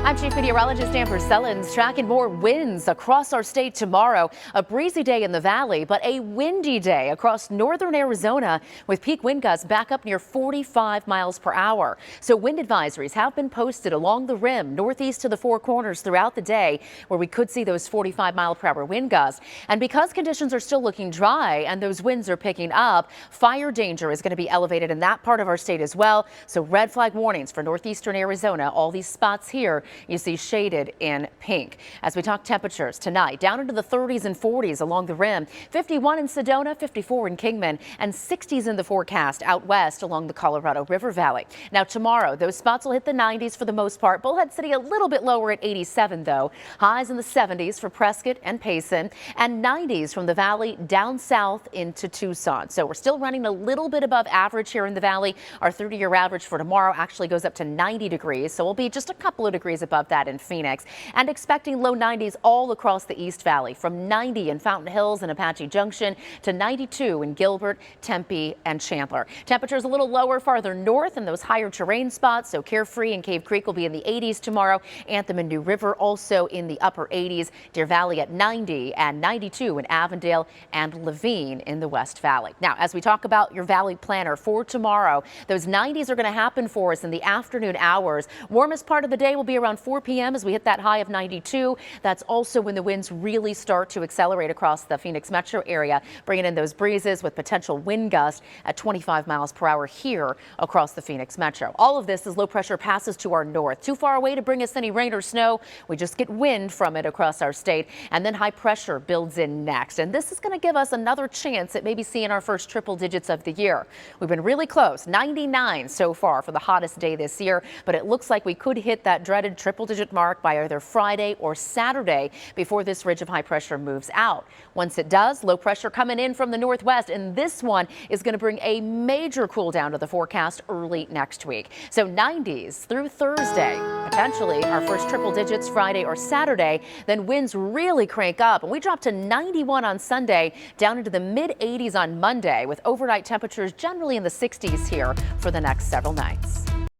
I'm Chief Meteorologist Amber Sellens. Tracking more winds across our state tomorrow. A breezy day in the valley, but a windy day across northern Arizona with peak wind gusts back up near 45 miles per hour. So wind advisories have been posted along the rim, northeast to the Four Corners throughout the day, where we could see those 45 mile per hour wind gusts. And because conditions are still looking dry and those winds are picking up, fire danger is going to be elevated in that part of our state as well. So red flag warnings for northeastern Arizona. All these spots here you see shaded in pink. As we talk temperatures tonight, down into the 30s and 40s along the rim, 51 in Sedona, 54 in Kingman, and 60s in the forecast out west along the Colorado River Valley. Now tomorrow, those spots will hit the 90s for the most part. Bullhead City a little bit lower at 87 though. Highs in the 70s for Prescott and Payson, and 90s from the valley down south into Tucson. So we're still running a little bit above average here in the valley. Our 30-year average for tomorrow actually goes up to 90 degrees, so we'll be just a couple of degrees above that in Phoenix, and expecting low 90s all across the East Valley, from 90 in Fountain Hills and Apache Junction to 92 in Gilbert, Tempe, and Chandler. Temperatures a little lower farther north in those higher terrain spots, so Carefree and Cave Creek will be in the 80s tomorrow. Anthem and New River also in the upper 80s. Deer Valley at 90 and 92 in Avondale and Levine in the West Valley. Now, as we talk about your valley planner for tomorrow, those 90s are going to happen for us in the afternoon hours. Warmest part of the day will be around 4 p.m. as we hit that high of 92. That's also when the winds really start to accelerate across the Phoenix metro area, bringing in those breezes with potential wind gusts at 25 miles per hour here across the Phoenix metro. All of this as low pressure passes to our north. Too far away to bring us any rain or snow. We just get wind from it across our state, and then high pressure builds in next. And this is going to give us another chance at maybe seeing our first triple digits of the year. We've been really close, 99 so far for the hottest day this year, but it looks like we could hit that dreaded triple digit mark by either Friday or Saturday before this ridge of high pressure moves out. Once it does, low pressure coming in from the northwest, and this one is going to bring a major cool down to the forecast early next week. So 90s through Thursday, potentially our first triple digits Friday or Saturday. Then winds really crank up and we drop to 91 on Sunday, down into the mid 80s on Monday, with overnight temperatures generally in the 60s here for the next several nights.